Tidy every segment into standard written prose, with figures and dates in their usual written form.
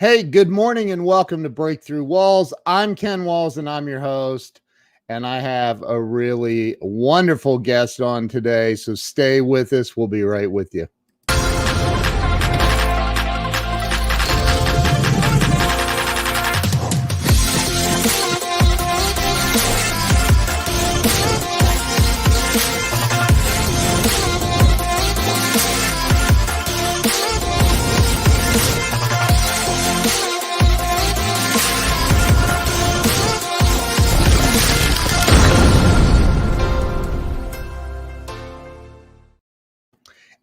Hey, good morning and welcome to Breakthrough Walls. I'm Ken Walls and I'm your host. And I have a really wonderful guest on today. So stay with us. We'll be right with you.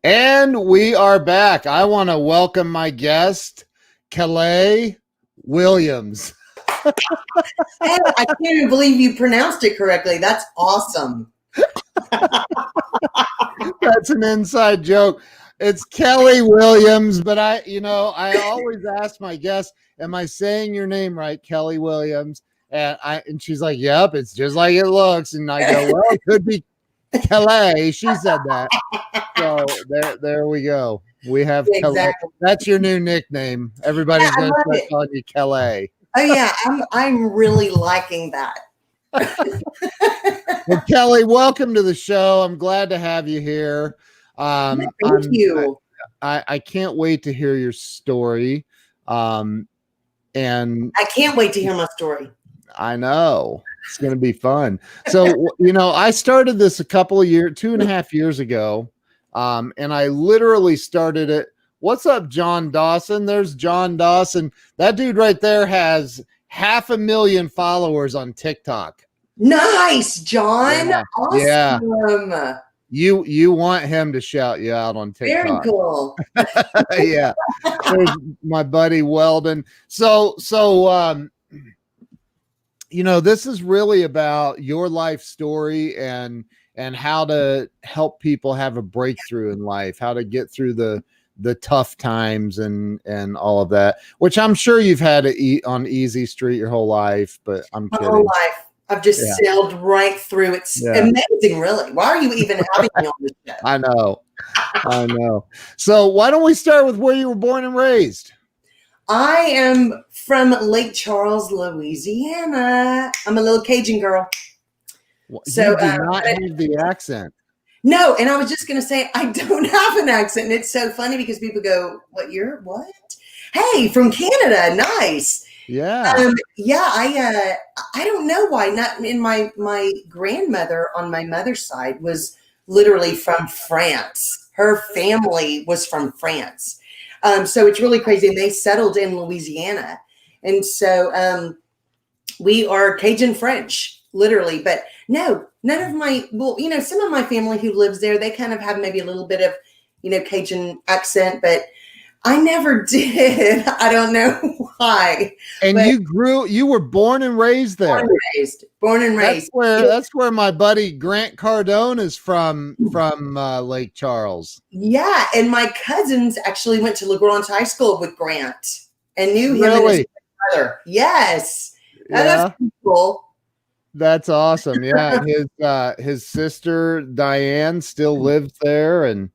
And we are back. I want to welcome my guest, Kelly Williams. Hey, I can't even believe you pronounced it correctly. That's awesome. That's an inside joke. It's Kelly Williams, but I always ask my guests, am I saying your name right, Kelly Williams? And she's like, yep, it's just like it looks. And I go, well, it could be Kelly. She said that. So there we go. We have exactly. Kelly. That's your new nickname. Everybody's going to start calling you Kelly. Oh yeah, I'm really liking that. Well, Kelly, welcome to the show. I'm glad to have you here. Thank you. I can't wait to hear your story. And I can't wait to hear my story. I know. It's going to be fun. So, I started this 2.5 years ago. And I literally started it. What's up, John Dawson? There's John Dawson. That dude right there has 500,000 followers on TikTok. Nice, John. Yeah. Awesome. Yeah. You want him to shout you out on TikTok. Very cool. Yeah. There's my buddy Weldon. So this is really about your life story and how to help people have a breakthrough in life, how to get through the tough times and all of that, which I'm sure you've had to eat on easy street your whole life, but I'm kidding. My whole life. I've just sailed right through. It's amazing, really. Why are you even having me on this show? I know. So why don't we start with where you were born and raised? I am from Lake Charles, Louisiana. I'm a little Cajun girl. So you do not have the accent. No, and I was just going to say, I don't have an accent. And it's so funny because people go, what? Hey, from Canada. Nice. Yeah. I don't know why. Not in my grandmother on my mother's side was literally from France. Her family was from France. So it's really crazy. And they settled in Louisiana. And so we are Cajun French, literally. But no, none of some of my family who lives there, they kind of have maybe a little bit of, Cajun accent, but I never did. I don't know why. And you were born and raised there. Born and raised. That's where my buddy Grant Cardone is from Lake Charles. Yeah. And my cousins actually went to LaGrange High School with Grant and knew him really? and his brother. Yes. Yeah. That's cool. That's awesome. Yeah. His sister Diane still lives there. And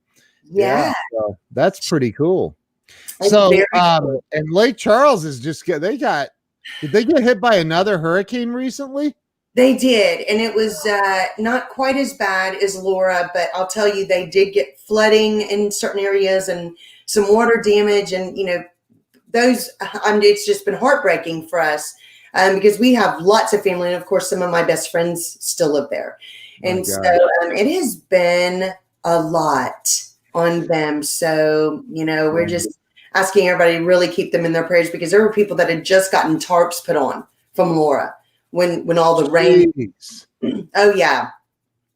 so that's pretty cool. So, cool. And Lake Charles is did they get hit by another hurricane recently? They did. And it was not quite as bad as Laura, but I'll tell you, they did get flooding in certain areas and some water damage. And, it's just been heartbreaking for us because we have lots of family. And of course, some of my best friends still live there. And so it has been a lot on them. So, we're just asking everybody to really keep them in their prayers because there were people that had just gotten tarps put on from Laura when all the rain. Oh yeah.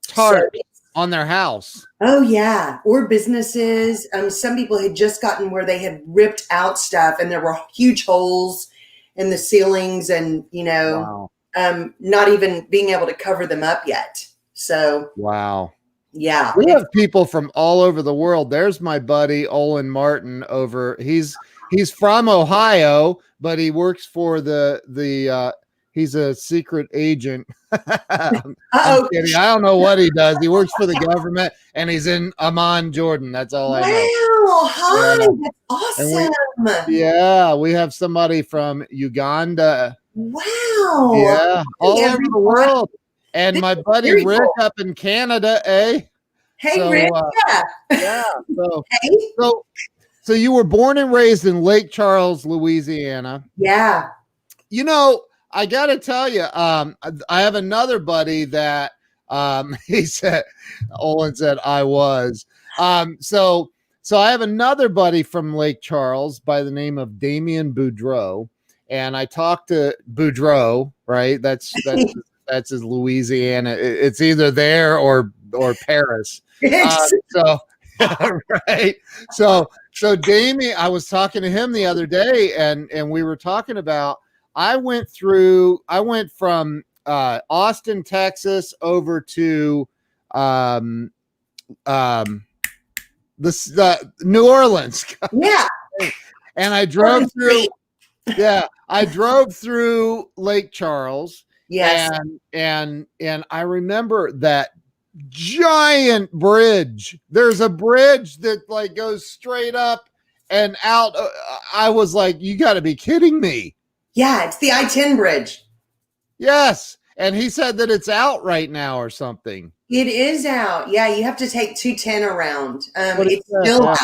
Tarps on their house. Oh yeah. Or businesses. Some people had just gotten where they had ripped out stuff and there were huge holes in the ceilings and, not even being able to cover them up yet. So. Wow. Yeah. We have people from all over the world. There's my buddy Olin Martin he's from Ohio, but he works for He's a secret agent. I'm Uh-oh. kidding. I don't know what he does. He works for the government, and he's in Amman, Jordan. That's all I know. Wow. Hi. Yeah. That's And awesome. we have somebody from Uganda. Wow. Yeah, all over the world. And This my is buddy very Rick cool. up in Canada, eh? Hey, So, Rick. Yeah. Yeah. Hey. So you were born and raised in Lake Charles, Louisiana. Yeah. You know, I got to tell you, I have another buddy that he said, Olin said I was. So I have another buddy from Lake Charles by the name of Damien Boudreau, and I talked to Boudreau, right? That's his Louisiana. It's either there or Paris. Right. So Damien, I was talking to him the other day, and we were talking about. I went from Austin, Texas, over to the New Orleans. Yeah. And I drove through. Yeah, I drove through Lake Charles. Yes. And I remember that giant bridge. There's a bridge that like goes straight up and out. I was like, you got to be kidding me. Yeah, it's the I-10 bridge. Yes. And he said that it's out right now or something. It is out. Yeah, you have to take 210 around. It's that? still out.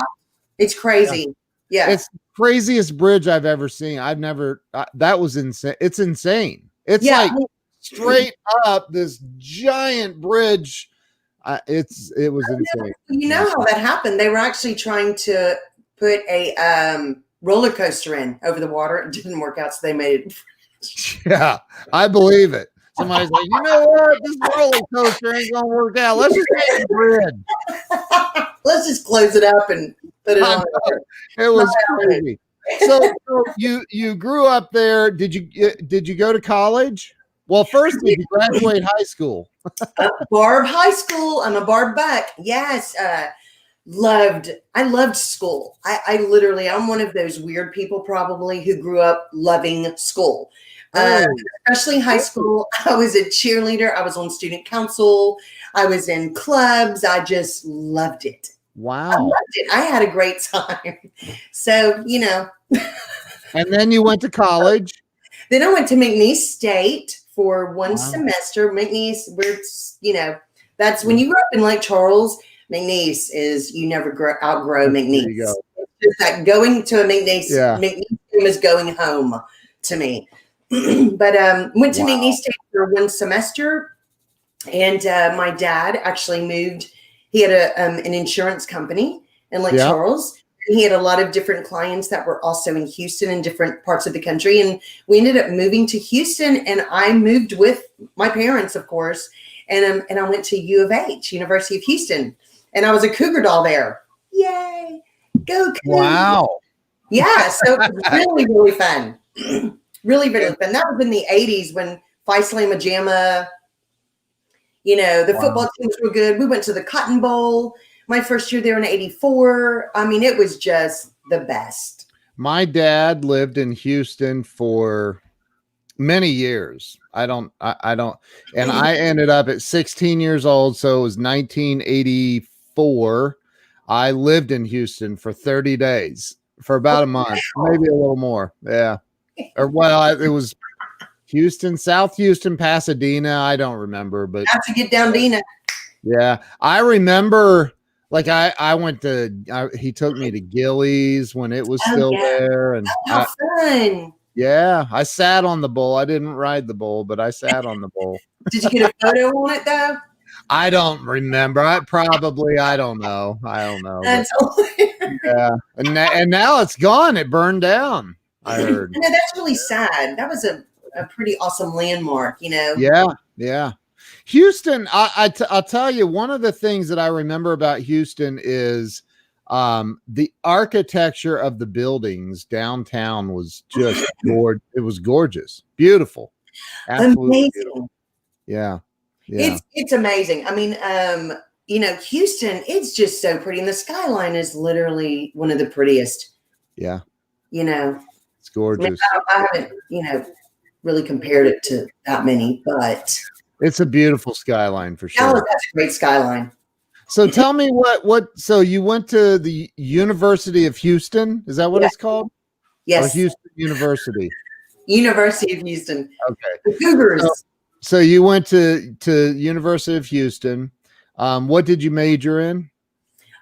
It's crazy. Yeah. It's the craziest bridge I've ever seen. I've never, that was insane. It's insane. It's like straight up this giant bridge. It was insane. You know how that happened? They were actually trying to put a roller coaster in over the water. It didn't work out, so they made it. Yeah, I believe it. Somebody's like, you know what? This roller coaster ain't gonna work out. Let's just make a bridge. Let's just close it up and put it on. It was crazy. So you grew up there. Did you go to college? Well, first, did you graduate high school? Barb High School. I'm a Barb Buck. Yes. I loved school. I'm one of those weird people probably who grew up loving school. Especially high school. I was a cheerleader. I was on student council. I was in clubs. I just loved it. Wow. I loved it. I had a great time. So, And then you went to college. Then I went to McNeese State for one semester. McNeese, that's when you grew up in Lake Charles. McNeese is you never outgrow McNeese. There you go. It's just that going to a McNeese, McNeese is going home to me. But went to McNeese State for one semester, and my dad actually moved. He had an insurance company in Lake Charles. He had a lot of different clients that were also in Houston and different parts of the country. And we ended up moving to Houston, and I moved with my parents, of course. And I went to U of H, University of Houston, and I was a Cougar doll there. Yay. Go Cougar. Wow. Yeah. So it was really, really fun. Really, really fun. That was in the 80s when Phi Slama Jamma, the football teams were good. We went to the Cotton Bowl my first year there in 84. I mean, it was just the best. My dad lived in Houston for many years. And I ended up at 16 years old. So it was 1984. I lived in Houston for 30 days for about a month, maybe a little more. Yeah. It was Houston, South Houston, Pasadena. I don't remember, but have to get down Dina. Yeah. I remember like I went to, he took me to Gillies when it was still there. And how fun. Yeah. I sat on the bowl. I didn't ride the bowl, but I sat on the bowl. Did you get a photo on it though? I don't remember. I don't know. That's yeah. And now it's gone. It burned down. I heard. That's really sad. That was a pretty awesome landmark, Yeah. Yeah. Houston, I'll tell you, one of the things that I remember about Houston is the architecture of the buildings downtown was just gorgeous. It was gorgeous, beautiful, absolutely amazing. Beautiful. Yeah, yeah, it's amazing. I mean, Houston, it's just so pretty, and the skyline is literally one of the prettiest. Yeah, it's gorgeous. I haven't, really compared it to that many, but It's a beautiful skyline for Dallas sure. has a great skyline. So tell me so you went to the University of Houston? Is that what it's called? Or Yes. Houston University? University of Houston. Okay. The Cougars. So you went to University of Houston. What did you major in?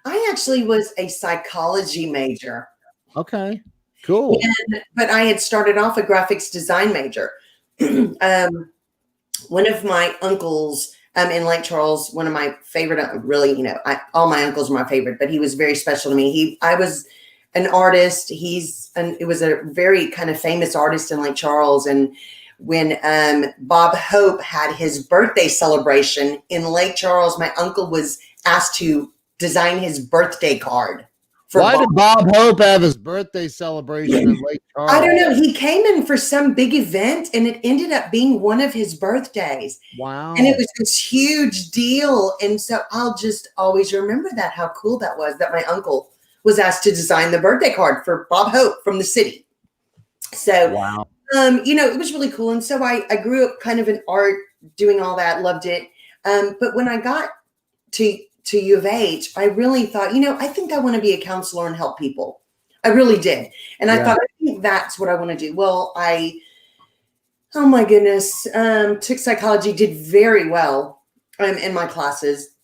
I actually was a psychology major. Okay, cool. But I had started off a graphics design major. One of my uncles in Lake Charles, one of my favorite, really, all my uncles were my favorite, but he was very special to me. I was an artist. It was a very kind of famous artist in Lake Charles. And when Bob Hope had his birthday celebration in Lake Charles, my uncle was asked to design his birthday card. Why did Bob Hope have his birthday celebration in Lake Charles? I don't know. He came in for some big event, and it ended up being one of his birthdays. Wow. And it was this huge deal. And so I'll just always remember that, how cool that was, that my uncle was asked to design the birthday card for Bob Hope from the city. So, wow. It was really cool. And so I grew up kind of in art, doing all that, loved it. But when I got to U of H, I really thought, I think I want to be a counselor and help people. I really did. And I thought, I think that's what I want to do. Well, oh my goodness, took psychology, did very well in my classes.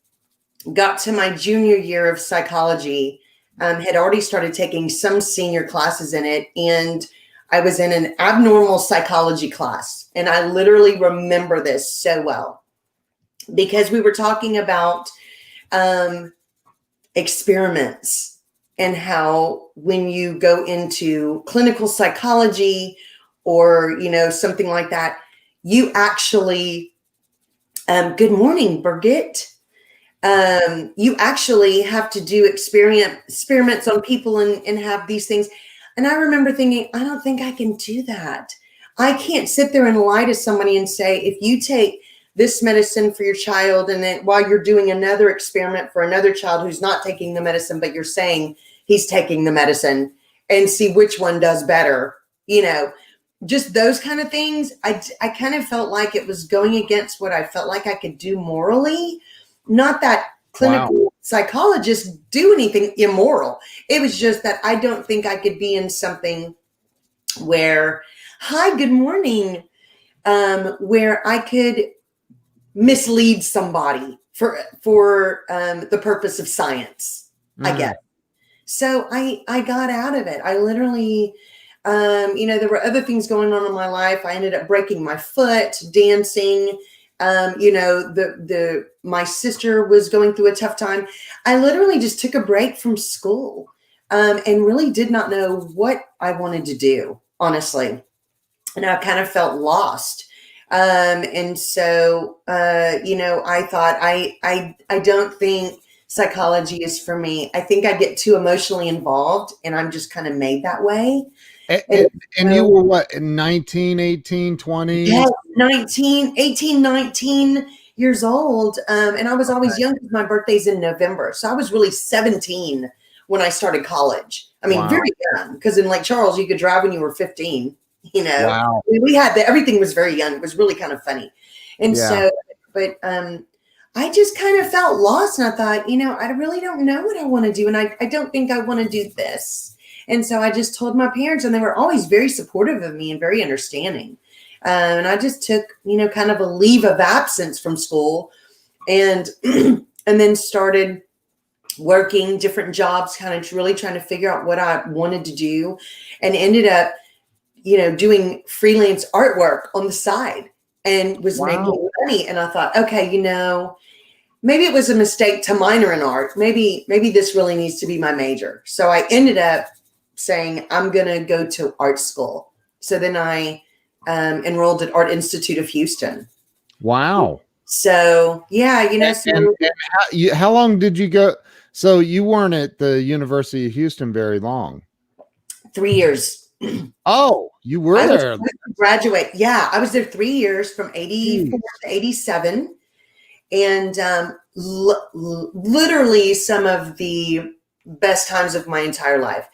Got to my junior year of psychology, had already started taking some senior classes in it. And I was in an abnormal psychology class. And I literally remember this so well because we were talking about experiments and how when you go into clinical psychology or, something like that, you actually, good morning, Birgit. You actually have to do experiments on people and have these things. And I remember thinking, I don't think I can do that. I can't sit there and lie to somebody and say, if you take this medicine for your child, and then while you're doing another experiment for another child who's not taking the medicine, but you're saying he's taking the medicine, and see which one does better, just those kind of things. I kind of felt like it was going against what I felt like I could do morally. Not that clinical psychologists do anything immoral. It was just that I don't think I could be in something where, hi, good morning, where I could mislead somebody for the purpose of science, I guess. So I got out of it. I literally, there were other things going on in my life. I ended up breaking my foot dancing. My sister was going through a tough time. I literally just took a break from school, and really did not know what I wanted to do, honestly. And I kind of felt lost. And so, I thought I don't think psychology is for me. I think I get too emotionally involved, and I'm just kind of made that way. And you were what, 19, 18, 20? Yeah, 18, 19 years old. And I was always young because my birthday's in November. So I was really 17 when I started college. I mean, very young, because in Lake Charles, you could drive when you were 15. Wow. We had everything was very young. It was really kind of funny. And so, but I just kind of felt lost, and I thought, I really don't know what I want to do. And I don't think I want to do this. And so I just told my parents, and they were always very supportive of me and very understanding. And I just took, kind of a leave of absence from school, and then started working different jobs, kind of really trying to figure out what I wanted to do, and ended up doing freelance artwork on the side, and was making money. And I thought, okay, maybe it was a mistake to minor in art. Maybe this really needs to be my major. So I ended up saying, I'm going to go to art school. So then I enrolled at Art Institute of Houston. Wow. So, yeah, how long did you go? So you weren't at the University of Houston very long. 3 years. Oh, you were there. Graduate. Yeah, I was there 3 years from 84 to 87. And literally some of the best times of my entire life.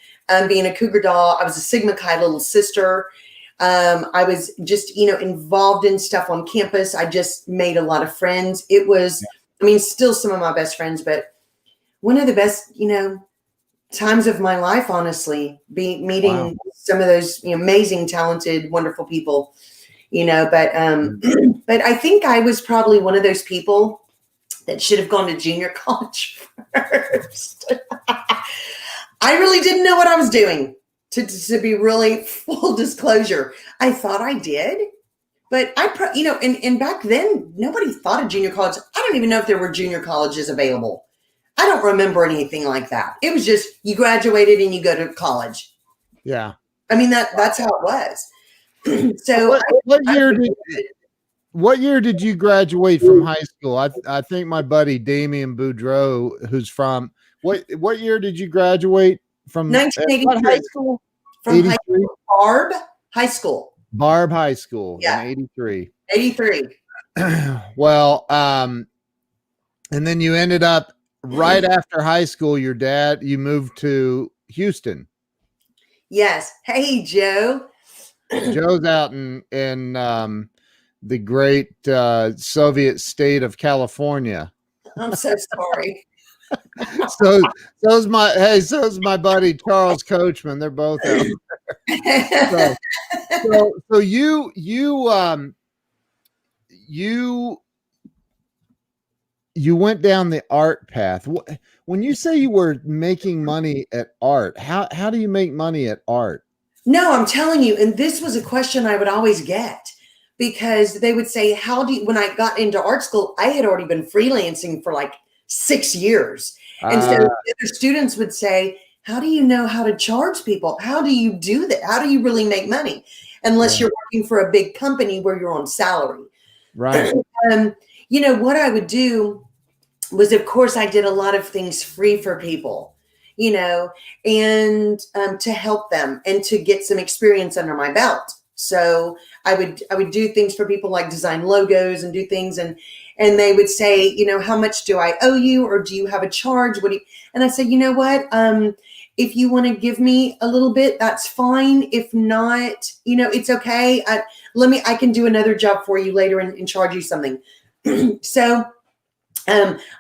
Being a Cougar doll, I was a Sigma Chi little sister. I was just, involved in stuff on campus. I just made a lot of friends. It was, still some of my best friends, but one of the best, times of my life, honestly, meeting some of those amazing, talented, wonderful people, but I think I was probably one of those people that should have gone to junior college first. I really didn't know what I was doing, to be really full disclosure. I thought I did, but and back then nobody thought of junior college. I don't even know if there were junior colleges available. I don't remember anything like that. It was just you graduated and you go to college. Yeah. That's how it was. So what year did you graduate from high school? I think my buddy Damien Boudreau, who's from what year did you graduate from? 1983. High school? From high school, Barb High School. Barb High School. Yeah. In 83. 83. Well, and then you ended up right after high school, you moved to Houston. Yes. Hey, Joe. Joe's out in the great Soviet state of California. I'm so sorry. so's my buddy Charles Coachman. They're both out there. So you went down the art path. When you say you were making money at art, how do you make money at art? No, I'm telling you, and this was a question I would always get, because they would say, when I got into art school, I had already been freelancing for like 6 years. And so the students would say, how do you know how to charge people? How do you do that? How do you really make money? Unless you're working for a big company where you're on salary. Right. What I would do was, of course, I did a lot of things free for people, and to help them and to get some experience under my belt. So I would do things for people, like design logos and do things. And they would say, how much do I owe you? Or do you have a charge? And I said, you know what? If you want to give me a little bit, that's fine. If not, it's okay. I can do another job for you later and charge you something. So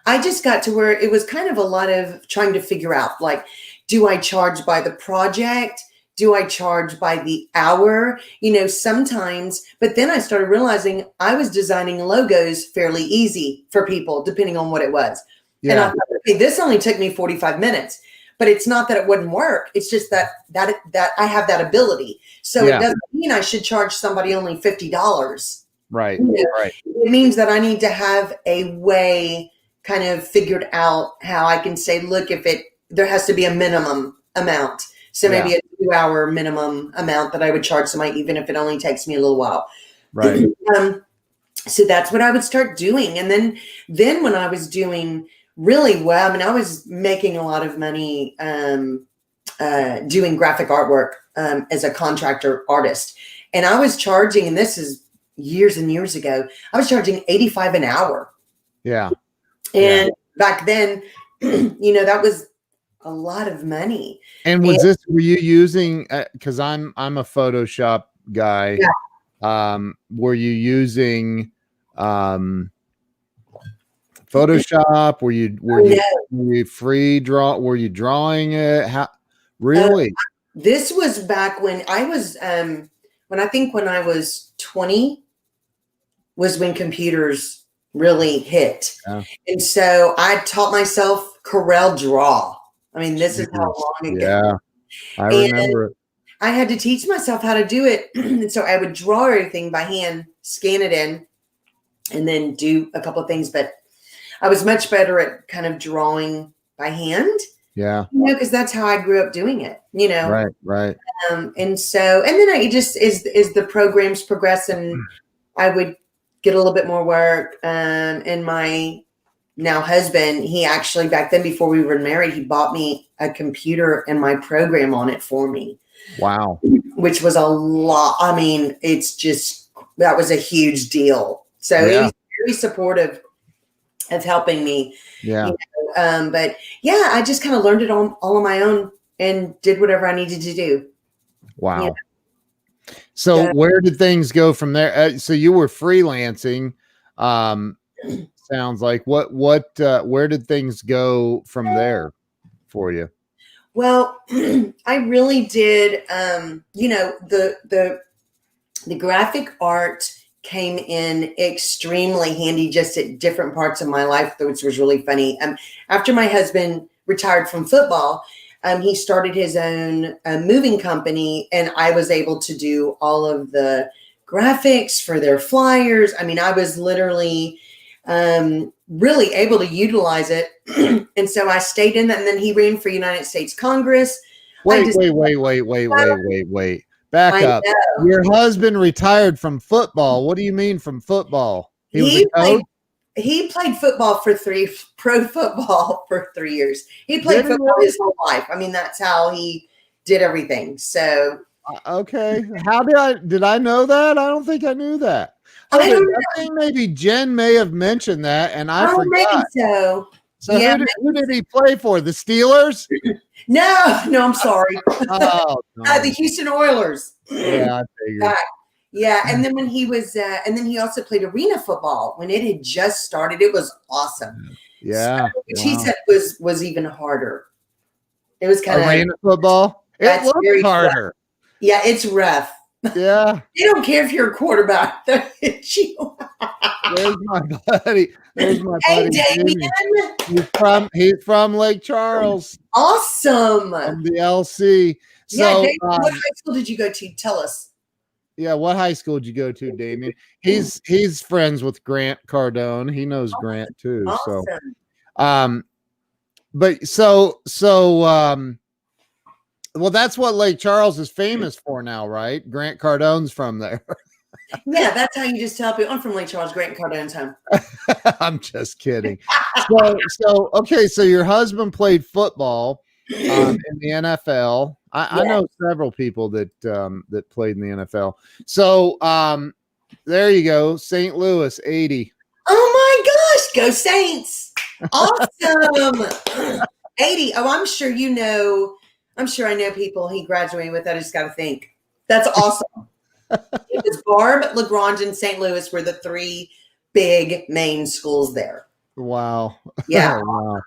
I just got to where it was kind of a lot of trying to figure out, like, do I charge by the project? Do I charge by the hour? Sometimes, but then I started realizing I was designing logos fairly easy for people, depending on what it was. Yeah. And I thought, okay, this only took me 45 minutes, but it's not that it wouldn't work. It's just that I have that ability. So it doesn't mean I should charge somebody only $50. Right. Right. It means that I need to have a way kind of figured out how I can say, look, there has to be a minimum amount. So maybe a 2-hour minimum amount that I would charge somebody, even if it only takes me a little while. Right. So that's what I would start doing. And then when I was doing really well, I was making a lot of money doing graphic artwork as a contractor artist. And I was charging, and this is years and years ago, I was charging $85 an hour. Yeah. And back then, that was a lot of money. And were you using, because I'm a Photoshop guy. Yeah. Were you using Photoshop? Were you free draw? Were you drawing it? How really? This was back when I was when I was 20 was when computers really hit. Yeah. And so I taught myself Corel Draw. This is how long ago. Yeah, I remember it. I had to teach myself how to do it. And so I would draw everything by hand, scan it in, and then do a couple of things. But I was much better at kind of drawing by hand. Yeah. Because that's how I grew up doing it, Right. And then I just, as the programs progress, and I would get a little bit more work. And my now husband, he actually, back then, before we were married, he bought me a computer and my program on it for me. Wow. Which was a lot. That was a huge deal. So he was very supportive of helping me. Yeah. But I just kind of learned it all on my own and did whatever I needed to do. Wow. So Yeah. where did things go from there? So you were freelancing. Sounds like where did things go from there for you? Well, I really did. The graphic art came in extremely handy just at different parts of my life, which was really funny. After my husband retired from football, he started his own moving company, and I was able to do all of the graphics for their flyers. I mean, I was literally really able to utilize it. And so I stayed in that, and then he ran for United States Congress. Wait. Back up. Your husband retired from football. What do you mean from football? He was a coach? He played football for pro football for 3 years. He played football his whole life. I mean, that's how he did everything. So okay. How did I know that? I don't think I knew that. I don't know. I think maybe Jen may have mentioned that, and I forgot. Maybe so. So yeah, who did he play for? The Steelers? No, I'm sorry. Oh, no. The Houston Oilers. Yeah, I figured. Yeah, and then when he was, and then he also played arena football when it had just started. It was awesome. Yeah, so, which he said was even harder. It was kind of arena football. It looks harder. Rough. Yeah, it's rough. Yeah, they don't care if you're a quarterback. They'll hit you. There's my buddy. Hey, Damien. He's from Lake Charles. Awesome. From the LC. So, yeah, Damien, what high school did you go to? Tell us. Yeah, what high school did you go to, Damien? He's friends with Grant Cardone. He knows Grant too. Awesome. Well, that's what Lake Charles is famous for now, right? Grant Cardone's from there. Yeah, that's how you just tell people I'm from Lake Charles, Grant Cardone's home. I'm just kidding. So your husband played football in the NFL. I know several people that played in the NFL. So there you go, St. Louis 80. Oh my gosh, go Saints! Awesome. 80. Oh, I'm sure you know. I'm sure I know people he graduated with. I just got to think. That's awesome. It was Barb, LaGrange, and St. Louis were the three big main schools there. Wow. Yeah. Wow.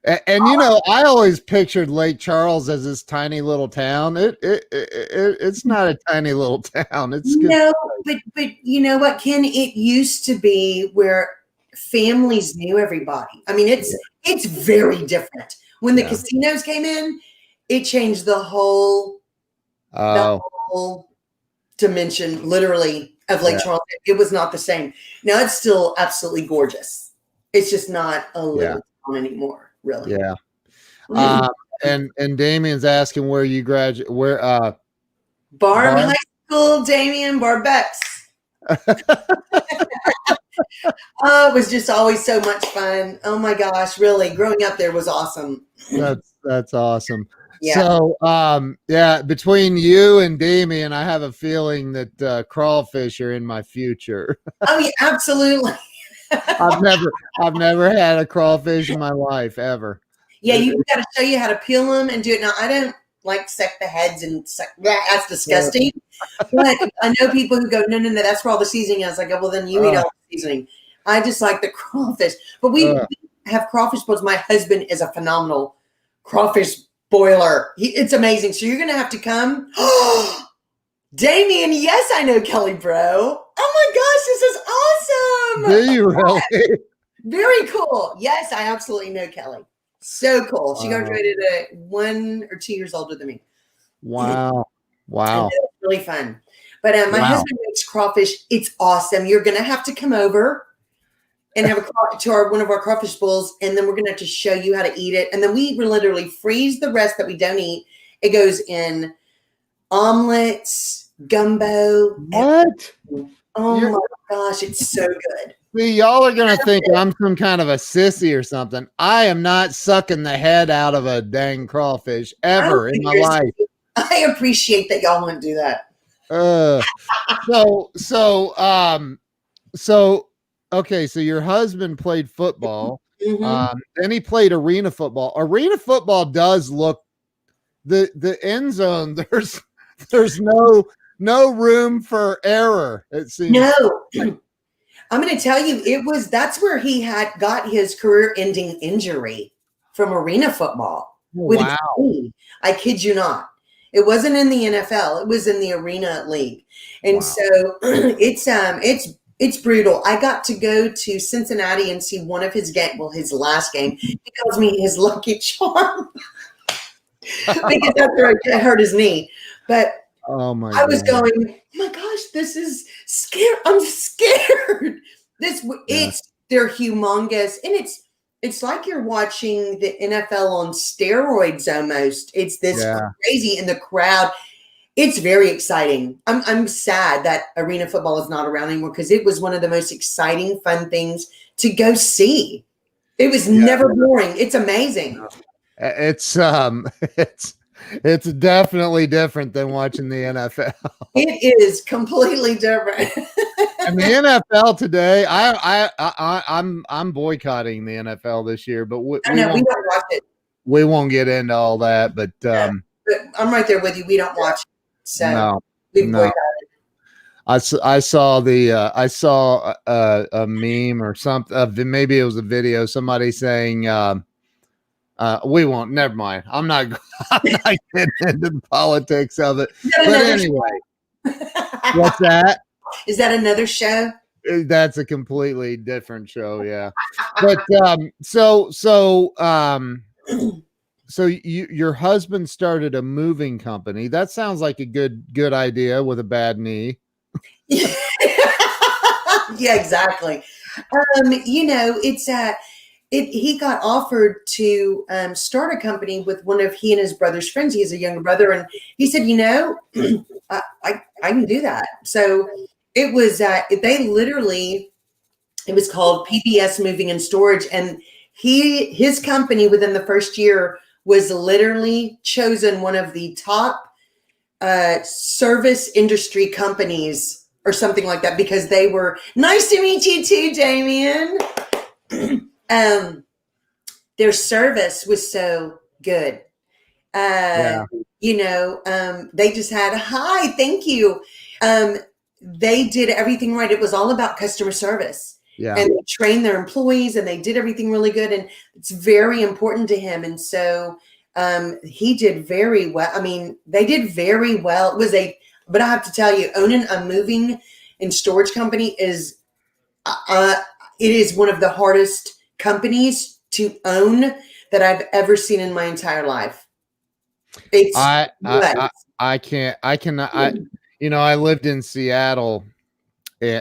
And you know, I always pictured Lake Charles as this tiny little town. It's not a tiny little town. It's good. No, but you know what, Ken? It used to be where families knew everybody. I mean, it's very different. When the casinos came in, it changed the whole dimension, literally, of Lake Charles. It was not the same. Now it's still absolutely gorgeous. It's just not a little town anymore. Really. Yeah. And Damien's asking where you graduate, where Barb High School, Damien Barbex. Oh, it was just always so much fun. Oh my gosh, really, growing up there was awesome. That's awesome. Yeah. So between you and Damien, I have a feeling that crawfish are in my future. Oh yeah, absolutely. I've never had a crawfish in my life ever. Yeah, you got to show you how to peel them and do it. Now, I don't like suck the heads and suck. That's disgusting. But I know people who go, no, that's where all the seasoning is. I go, well, then you eat all the seasoning. I just like the crawfish. But we have crawfish boils. My husband is a phenomenal crawfish boiler. It's amazing. So you're going to have to come. Damien, yes, I know Kelly, bro. Oh my gosh, this is awesome. Do you really? Very cool. Yes, I absolutely know Kelly. So cool. She graduated at 1 or 2 years older than me. Wow. It's really fun. But my husband makes crawfish. It's awesome. You're going to have to come over and have one of our crawfish bowls, and then we're going to have to show you how to eat it. And then we literally freeze the rest that we don't eat. It goes in omelets, gumbo. What? Oh my gosh, it's so good. See, y'all are going to think I'm some kind of a sissy or something. I am not sucking the head out of a dang crawfish ever in my life. I appreciate that y'all wouldn't do that. Okay, so your husband played football. Mm-hmm. Then he played arena football. Arena football does look the end zone. There's no no room for error. It seems. No, I'm going to tell you, that's where he had got his career-ending injury from arena football with his Wow. knee. I kid you not. It wasn't in the NFL. It was in the arena league. And Wow. so it's brutal. I got to go to Cincinnati and see one of his his last game. He calls me his lucky charm because that's where I hurt his knee. But Oh my! I was God. going, oh my gosh, this is scary. I'm scared. They're humongous, and it's like you're watching the NFL on steroids almost. It's this crazy in the crowd. It's very exciting. I'm sad that arena football is not around anymore because it was one of the most exciting, fun things to go see. It was never boring. It's amazing. It's definitely different than watching the NFL. It is completely different. And the NFL today, I'm boycotting the NFL this year, but we don't watch it. We won't get into all that, but but I'm right there with you. We don't watch it, so we boycott it. I saw a meme or something. Maybe it was a video. Somebody saying, "We won't." Never mind. I'm not getting into the politics of it. But anyway, what's that? Is that another show? That's a completely different show. Yeah, but so your husband started a moving company. That sounds like a good idea with a bad knee. Yeah, exactly. He got offered to start a company with one of he and his brother's friends. He has a younger brother, and he said, I can do that. So it was it was called PBS Moving and Storage, and his company within the first year was literally chosen one of the top service industry companies or something like that, because they were nice to meet you too, Damien. Their service was so good. They just had hi, thank you. They did everything right. It was all about customer service. Yeah. And they trained their employees and they did everything really good. And it's very important to him. And so he did very well. I mean, they did very well. But I have to tell you, owning a moving and storage company is one of the hardest companies to own that I've ever seen in my entire life. I lived in Seattle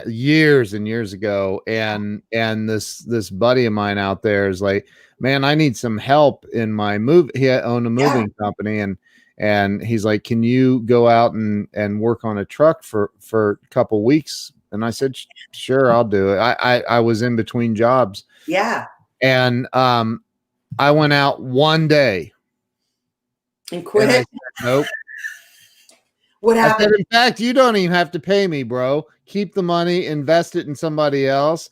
years and years ago, and this buddy of mine out there is like, man, I need some help in my move. He owned a moving company, and he's like, can you go out and work on a truck for a couple weeks? And I said, sure, I'll do it. I was in between jobs. Yeah. And I went out one day and quit. And I said, nope. What happened? I said, in fact, you don't even have to pay me, bro. Keep the money, invest it in somebody else.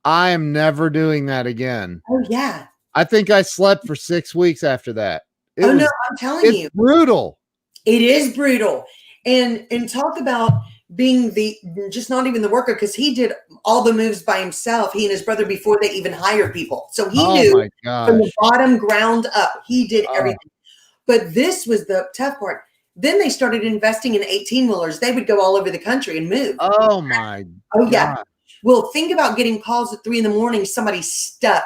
I am never doing that again. Oh, yeah. I think I slept for 6 weeks after that. I'm telling you. It's brutal. It is brutal. And talk about being just not even the worker, because he did all the moves by himself, he and his brother, before they even hired people. So he knew from the bottom ground up, he did everything. But this was the tough part. Then they started investing in 18-wheelers. They would go all over the country and move. Oh my! Oh yeah. Gosh. Well, think about getting calls at 3 a.m. Somebody's stuck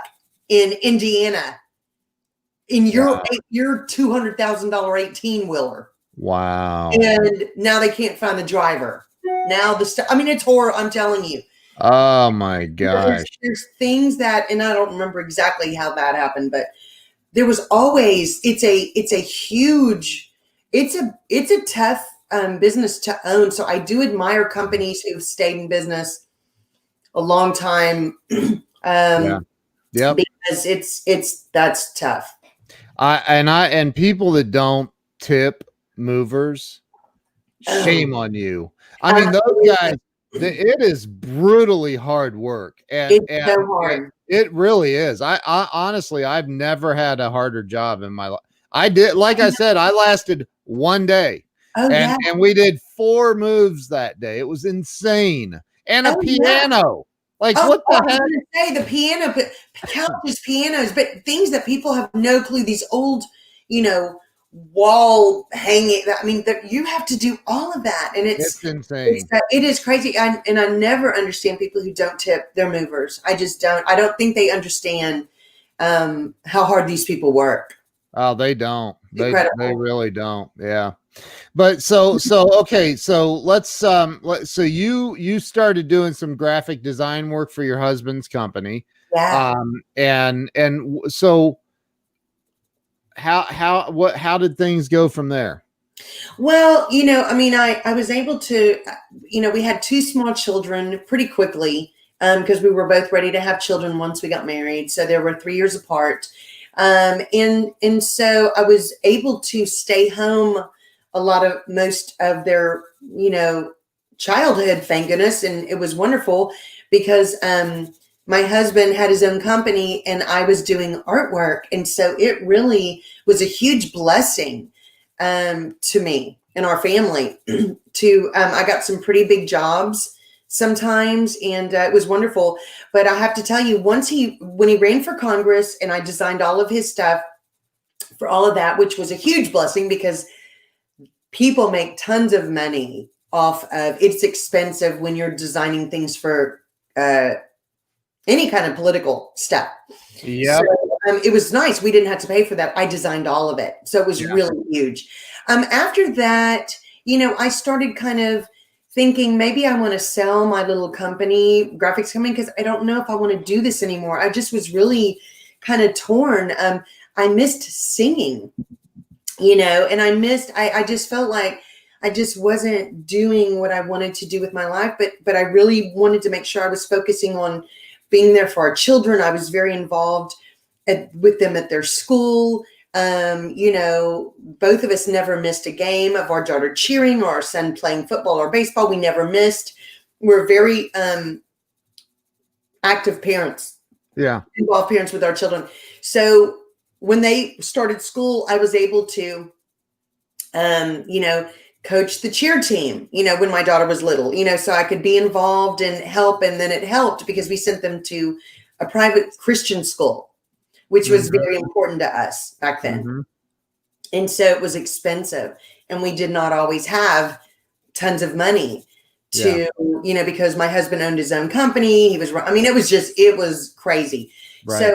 in Indiana in your $200,000 18-wheeler. Wow! And now they can't find the driver. Now it's horror. I'm telling you. Oh my gosh! There's things that, and I don't remember exactly how that happened, but there was always. It's a tough business to own. So I do admire companies who've stayed in business a long time. Because that's tough. And people that don't tip movers, shame on you. I mean, those guys, it is brutally hard work. And so hard. It really is. I honestly, I've never had a harder job in my life. I did, like I said, I lasted one day. Oh yeah. And we did 4 moves that day. It was insane. And a Oh yeah. piano. Like, Oh, what I the was heck? going to say the piano, but couches, pianos, but things that people have no clue. These old, wall hanging. I mean, that you have to do all of that, and It's insane. it is crazy. And I never understand people who don't tip their movers. I just don't. I don't think they understand how hard these people work. Oh, they don't. They Incredible. really don't. Yeah. But so okay, so so you started doing some graphic design work for your husband's company. Yeah. So how did things go from there? Well, I mean, I was able to, we had 2 small children pretty quickly because we were both ready to have children once we got married. So they were 3 years apart. And so I was able to stay home most of their, childhood, thank goodness. And it was wonderful because my husband had his own company and I was doing artwork. And so it really was a huge blessing to me and our family I got some pretty big jobs sometimes, and it was wonderful. But I have to tell you, when he ran for Congress and I designed all of his stuff for all of that, which was a huge blessing because people make tons of money off of it's expensive when you're designing things for any kind of political stuff. Yeah. So, it was nice. We didn't have to pay for that. I designed all of it. So it was really huge. After that, I started kind of thinking maybe I want to sell my little company, graphics company, because I don't know if I want to do this anymore. I just was really kind of torn. I missed singing, and I just felt like I just wasn't doing what I wanted to do with my life, but I really wanted to make sure I was focusing on being there for our children. I was very involved with them at their school. Both of us never missed a game of our daughter cheering or our son playing football or baseball. We never missed. We're very active parents. Yeah. Involved parents with our children. So when they started school, I was able to, coach the cheer team, when my daughter was little, so I could be involved and help. And then it helped because we sent them to a private Christian school, which was very important to us back then. Mm-hmm. And so it was expensive and we did not always have tons of money to, because my husband owned his own company. It was crazy. Right. So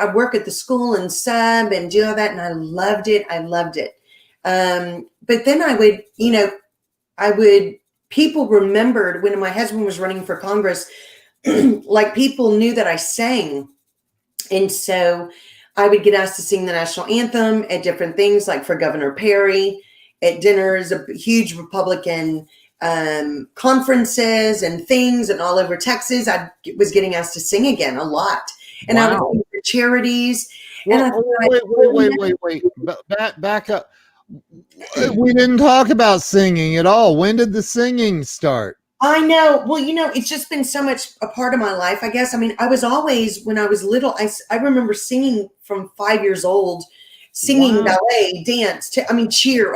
I work at the school and sub and do all that. And I loved it. But then people remembered when my husband was running for Congress, like people knew that I sang. And so I would get asked to sing the national anthem at different things, like for Governor Perry, at dinners, a huge Republican conferences and things, and all over Texas. I was getting asked to sing again a lot. And I was for charities. Well, wait. Back up. We didn't talk about singing at all. When did the singing start? I know. Well, it's just been so much a part of my life, I guess. I mean, I was always, when I was little, I remember singing from 5 years old, singing ballet, dance, cheer.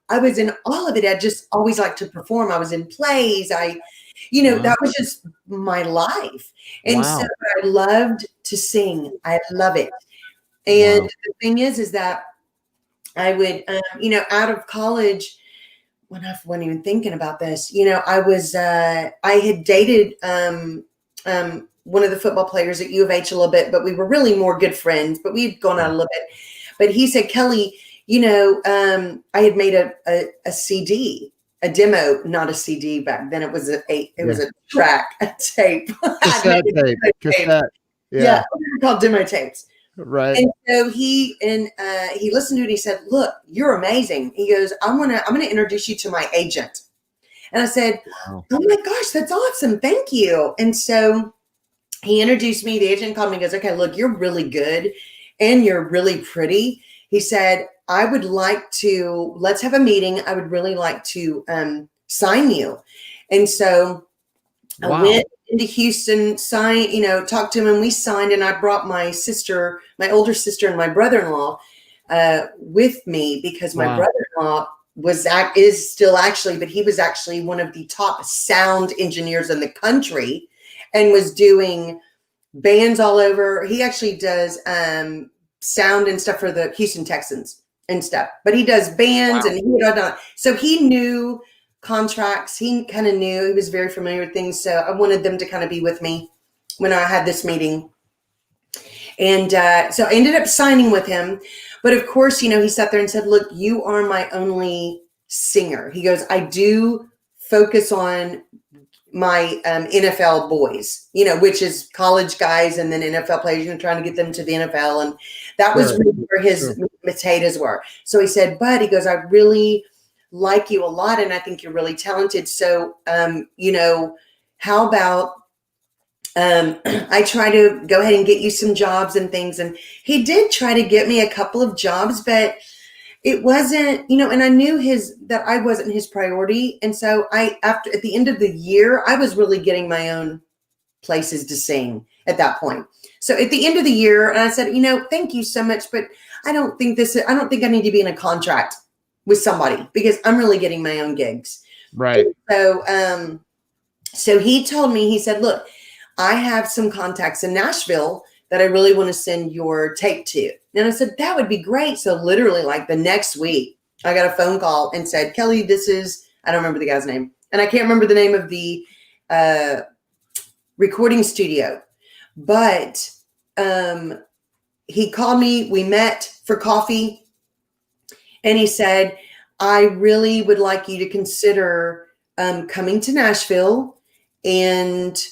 I was in all of it. I just always liked to perform. I was in plays. That was just my life. And so I loved to sing. I love it. And the thing is that I would, out of college, when I wasn't even thinking about this, I had dated one of the football players at U of H a little bit, but we were really more good friends, but we'd gone out a little bit. But he said, Kelly, I had made a CD, a demo, not a CD back then. It was a track, a tape. Cassette tape. Yeah, called demo tapes. Right. And so he listened to it. He said, "Look, you're amazing." He goes, I'm gonna introduce you to my agent." And I said, "Oh my gosh, that's awesome. Thank you." And so he introduced me. The agent called me and goes, "Okay, look, you're really good and you're really pretty." He said, let's have a meeting. I would really like to sign you. And so I went into Houston, talked to him, and we signed. And I brought my older sister, and my brother-in-law with me because my brother-in-law is still actually, but he was actually one of the top sound engineers in the country and was doing bands all over. He actually does sound and stuff for the Houston Texans and stuff, but he does bands. Wow. And so he knew contracts. He kind of knew, he was very familiar with things. So I wanted them to kind of be with me when I had this meeting. And so I ended up signing with him. But of course, you know, he sat there and said, look, you are my only singer. He goes, I do focus on my NFL boys, you know, which is college guys and then NFL players, you know, trying to get them to the NFL. And that was really where his potatoes were. So he said, but he goes, I really like you a lot. And I think you're really talented. So, you know, how about I try to go ahead and get you some jobs and things. And he did try to get me a couple of jobs, but it wasn't, you know, and I knew that I wasn't his priority. And so at the end of the year, I was really getting my own places to sing at that point. So at the end of the year, and I said, you know, thank you so much, but I don't think I need to be in a contract with somebody because I'm really getting my own gigs. Right. And so he told me, he said, look, I have some contacts in Nashville that I really want to send your tape to. And I said, that would be great. So literally like the next week, I got a phone call and said, Kelly, I don't remember the guy's name. And I can't remember the name of the recording studio. But he called me, we met for coffee. And he said, I really would like you to consider coming to Nashville and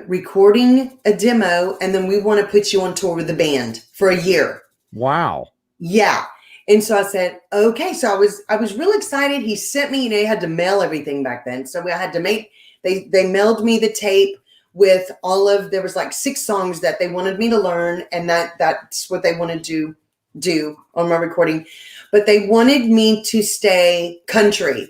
recording a demo, and then we want to put you on tour with the band for a year. Wow. Yeah. And so I said, okay. So I was real excited. He sent me, you know, you had to mail everything back then. So I had to they mailed me the tape with there was like 6 songs that they wanted me to learn. And that's what they wanted to do on my recording. But they wanted me to stay country.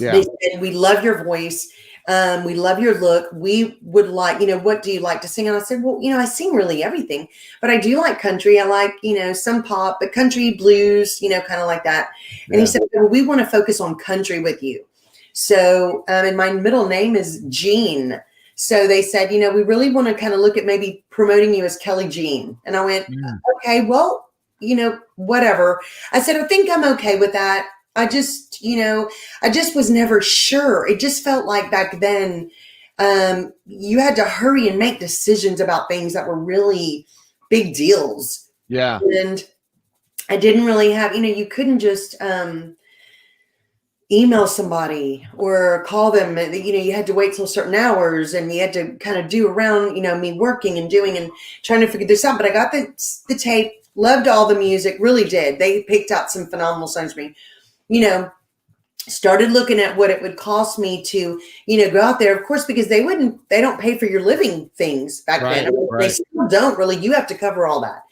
Yeah. They said, we love your voice. We love your look. We would like, you know, what do you like to sing? And I said, well, you know, I sing really everything, but I do like country. I like, you know, some pop, but country, blues, you know, kind of like that. And he said, well, we want to focus on country with you. So, and my middle name is Jean. So they said, you know, we really want to kind of look at maybe promoting you as Kelly Jean. And I went, okay, well, you know, whatever. I said, I think I'm okay with that. I just was never sure. It just felt like back then you had to hurry and make decisions about things that were really big deals. Yeah. And I didn't really have, you know, you couldn't just email somebody or call them. You know, you had to wait till certain hours and you had to kind of do around, you know, me working and doing and trying to figure this out. But I got the tape, loved all the music, really did. They picked out some phenomenal songs for me. You know, started looking at what it would cost me to, you know, go out there, of course, because they don't pay for your living things back then. I mean, they still don't really, you have to cover all that.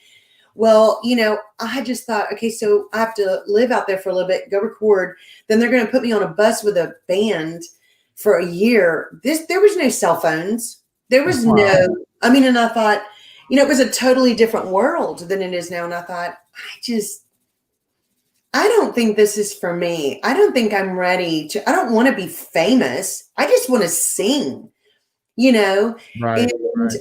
Well, you know, I just thought, okay, so I have to live out there for a little bit, go record. Then they're going to put me on a bus with a band for a year. There was no cell phones. There was and I thought, you know, it was a totally different world than it is now. And I thought, I don't think this is for me. I don't think I'm ready I don't want to be famous. I just want to sing, you know? Right.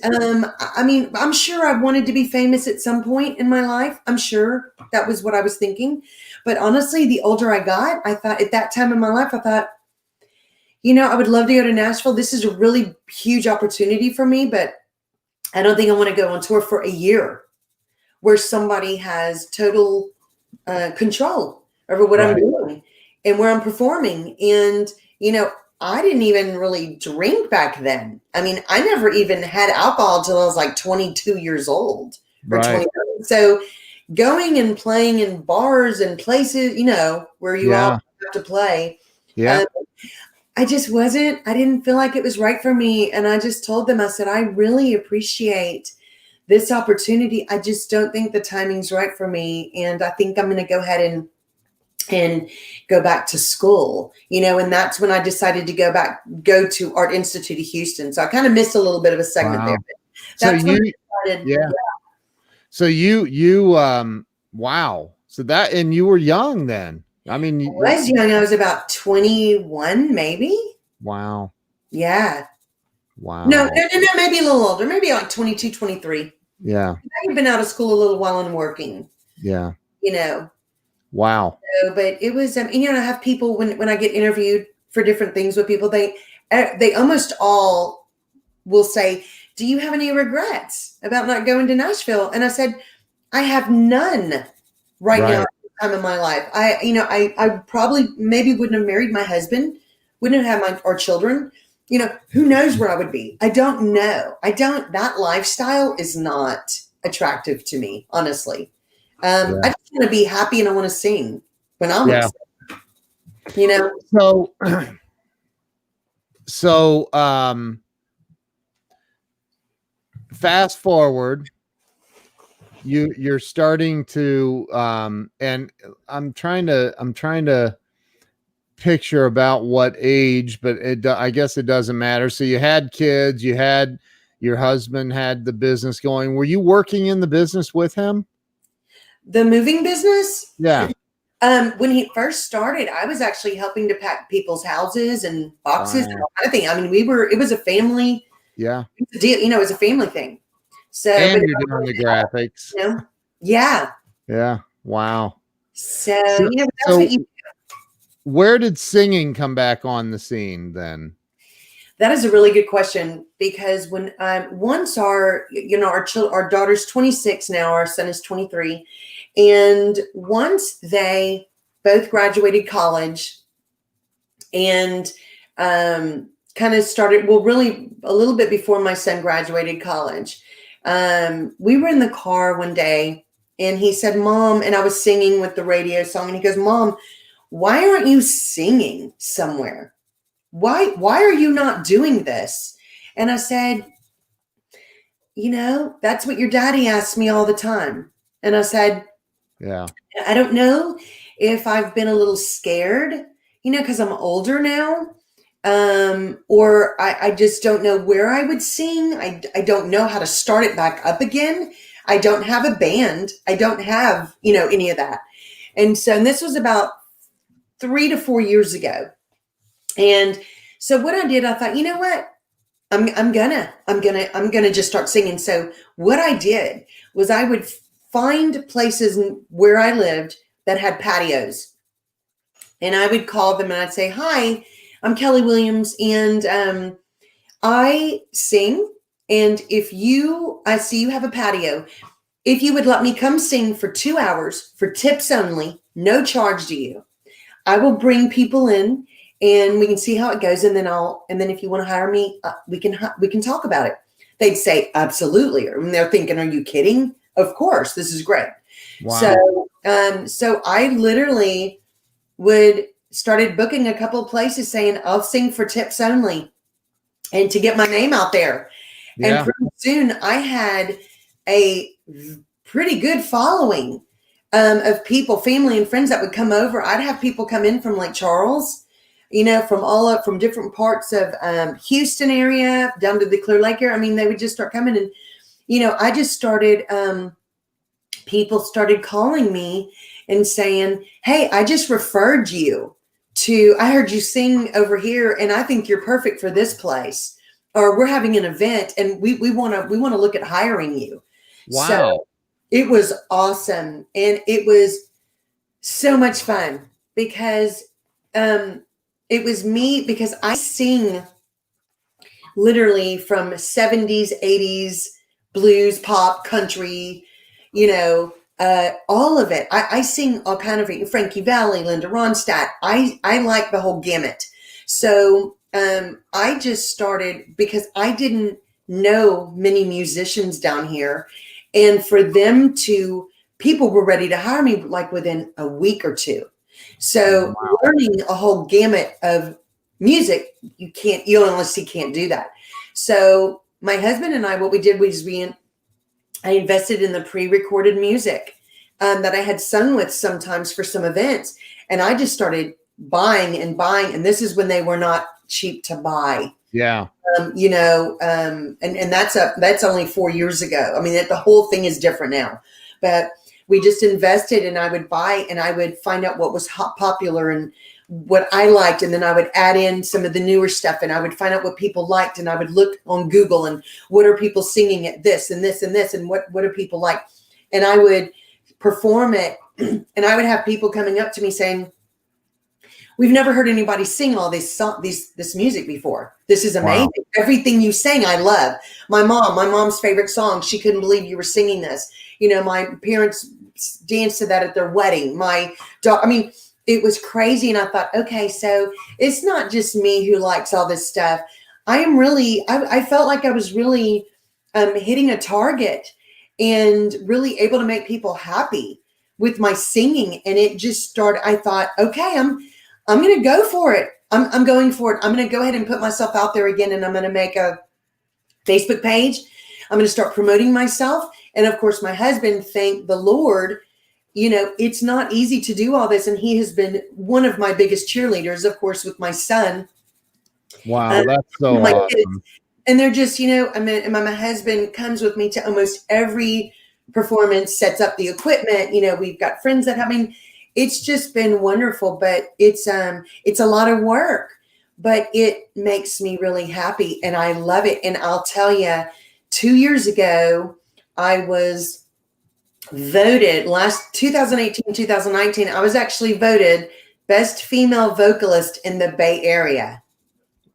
And, I mean, I'm sure I wanted to be famous at some point in my life. I'm sure that was what I was thinking. But honestly, the older I got, I thought at that time in my life, I thought, you know, I would love to go to Nashville. This is a really huge opportunity for me, but I don't think I want to go on tour for a year where somebody has total control over what I'm doing and where I'm performing. And, you know, I didn't even really drink back then. I mean, I never even had alcohol till I was like 22 years old or 20. So going and playing in bars and places, you know, where you all have to play. Yeah. I didn't feel like it was right for me. And I just told them, I said, I really appreciate this opportunity. I just don't think the timing's right for me. And I think I'm going to go ahead and go back to school, you know, and that's when I decided to go to Art Institute of Houston. So I kind of missed a little bit of a segment there. That's when I started. So you, wow. So and you were young then. I mean, I was young. I was about 21, maybe. wow. Yeah. Wow. No, maybe a little older, maybe like 22, 23. Yeah. I had been out of school a little while and working, Yeah. you know. Wow. So, but it was, I have people when I get interviewed for different things with people, they almost all will say, "Do you have any regrets about not going to Nashville?" And I said, "I have none right now at this time in my life. I probably maybe wouldn't have married my husband, wouldn't have had our children. Who knows where I would be? I don't know. That lifestyle is not attractive to me, honestly. I just want to be happy and I want to sing when I'm upset, So, fast forward, you're starting to, and I'm trying to picture about what age, but I guess it doesn't matter. So you had kids, your husband had the business going. Were you working in the business with him? The moving business? Yeah. When he first started, I was actually helping to pack people's houses and boxes and all kind of thing. I mean, it was a family. Yeah. Deal, it was a family thing. So, and you're doing the graphics. Yeah. Yeah. Wow. So that's what you. Where did singing come back on the scene then? That is a really good question, because when once our daughter's 26 now, our son is 23, and once they both graduated college and kind of started, well, really a little bit before my son graduated college, we were in the car one day and he said, "Mom," and I was singing with the radio song, and he goes, "Mom, why aren't you singing somewhere? Why are you not doing this?" And I said, "That's what your daddy asks me all the time." And I said, "Yeah, I don't know if I've been a little scared, because I'm older now, or I just don't know where I would sing. I don't know how to start it back up again. I don't have a band. I don't have, any of that." And this was about 3 to 4 years ago. And so what I did, I thought, you know what? I'm gonna just start singing. So what I did was I would find places where I lived that had patios, and I would call them and I'd say, "Hi, I'm Kelly Williams, and I sing. And I see you have a patio. If you would let me come sing for 2 hours for tips only, no charge to you, I will bring people in and we can see how it goes. And then if you want to hire me, we can talk about it." They'd say, "Absolutely." And they're thinking, "Are you kidding? Of course, this is great." Wow. So I literally started booking a couple of places saying, "I'll sing for tips only," and to get my name out there. Yeah. And pretty soon I had a pretty good following of people, family and friends that would come over. I'd have people come in from Lake Charles, from different parts of Houston area down to the Clear Lake area. I mean, they would just start coming, and I just started. People started calling me and saying, "Hey, I just referred you to. I heard you sing over here, and I think you're perfect for this place. Or we're having an event, and we want to look at hiring you." Wow. So it was awesome. And it was so much fun because it was me, because I sing literally from 70s, 80s, blues, pop, country, all of it. I sing all kind of Frankie Valli, Linda Ronstadt. I like the whole gamut. So I just started because I didn't know many musicians down here. And for them people were ready to hire me like within a week or two. So learning a whole gamut of music, you honestly can't do that. So my husband and I, what we did was I invested in the pre-recorded music that I had sung with sometimes for some events. And I just started buying. And this is when they were not cheap to buy. Yeah. And that's only 4 years ago. I mean, the whole thing is different now. But we just invested, and I would buy, and I would find out what was popular and what I liked. And then I would add in some of the newer stuff, and I would find out what people liked. And I would look on Google and what are people singing at this and this and this, and what do people like? And I would perform it. And I would have people coming up to me saying, we've never heard anybody sing all this music before. This is amazing. Wow. Everything you sang, I love. My mom's favorite song. She couldn't believe you were singing this. You know, my parents danced to that at their wedding. My dog, I mean, it was crazy. And I thought, okay, so it's not just me who likes all this stuff. I felt like I was really hitting a target and really able to make people happy with my singing. And it just started, I thought, okay, I'm going to go for it. I'm going for it. I'm going to go ahead and put myself out there again. And I'm going to make a Facebook page. I'm going to start promoting myself. And of course, my husband, thank the Lord, you know, it's not easy to do all this. And he has been one of my biggest cheerleaders, of course, with my son. Wow, that's so awesome. Kids. And they're just, you know, I mean, my husband comes with me to almost every performance, sets up the equipment. You know, we've got friends that, I mean, it's just been wonderful, but it's a lot of work, but it makes me really happy and I love it. And I'll tell you, 2 years ago, I was voted 2018, 2019. I was actually voted best female vocalist in the Bay Area.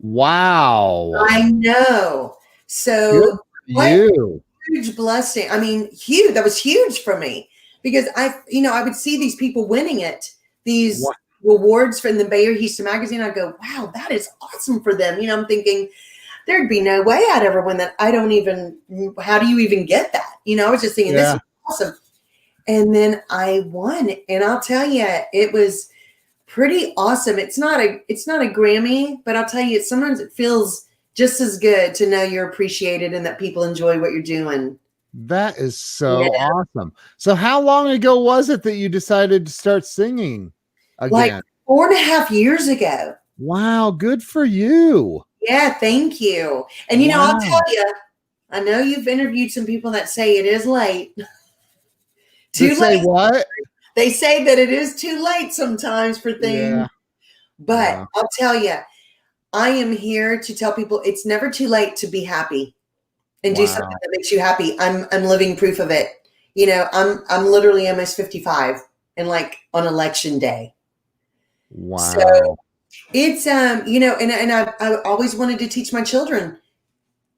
Wow. I know. So huge blessing. I mean, huge. That was huge for me because I would see these people winning it, these awards from the Bay Area Houston Magazine. I go, wow, that is awesome for them. You know, I'm thinking there'd be no way I'd ever win that. How do you even get that? You know, I was just thinking this is awesome. And then I won. And I'll tell you, it was pretty awesome. It's not a Grammy, but I'll tell you, sometimes it feels just as good to know you're appreciated and that people enjoy what you're doing. That is so awesome. So how long ago was it that you decided to start singing again? Like 4.5 years ago. Wow. Good for you. Yeah. Thank you. And, you know, I'll tell you, I know you've interviewed some people that say it is late. Too late. Say what? They say that it is too late sometimes for things. Yeah. But I'll tell you, I am here to tell people it's never too late to be happy and do something that makes you happy. I'm living proof of it. You know, I'm literally almost 55 and like on election day. Wow. So it's you know, and I always wanted to teach my children,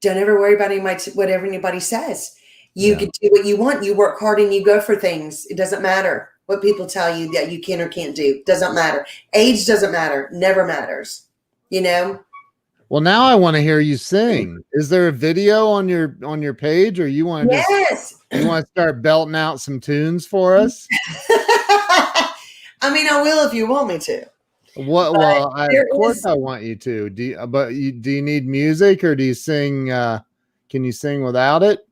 don't ever worry about whatever anybody says. You can do what you want. You work hard and you go for things. It doesn't matter what people tell you that you can or can't do. Doesn't matter. Age doesn't matter. Never matters. You know? Well, now I want to hear you sing. Is there a video on your page, or you want to you want to start belting out some tunes for us? I mean, I will if you want me to. Of course I want you to. Do you need music, or do you sing? Can you sing without it?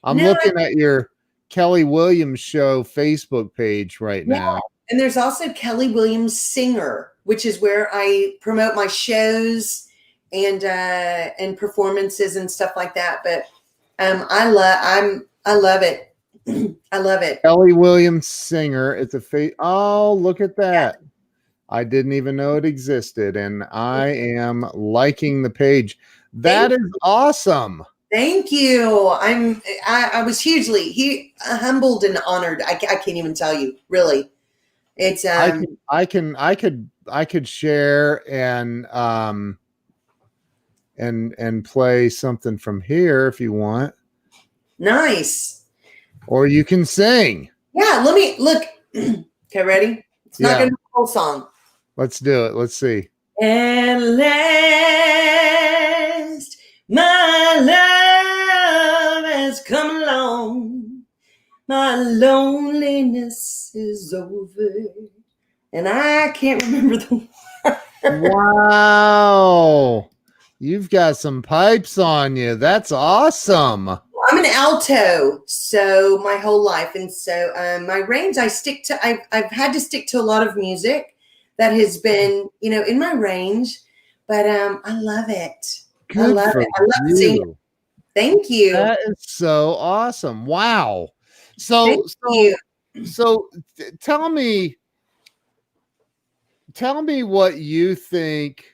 I'm looking at your Kelly Williams Show Facebook page right now. And there's also Kelly Williams Singer, which is where I promote my shows and performances and stuff like that. But I love it. I love it. Kelly Williams Singer. It's oh, look at that. Yeah. I didn't even know it existed, and I am liking the page. That is awesome. Thank you. I was hugely humbled and honored. I can't even tell you, really. It's I could share and play something from here if you want. Nice. Or you can sing. Yeah, let me look. Okay, ready? It's not gonna be a whole song. Let's do it. Let's see. At last, my love has come along. My loneliness is over. And I can't remember the word. Wow. You've got some pipes on you. That's awesome. I'm an alto, so my whole life. And so my range, I've had to stick to a lot of music that has been, you know, in my range, but I love it. I love singing. Thank you. That is so awesome. Wow. So So tell me what you think.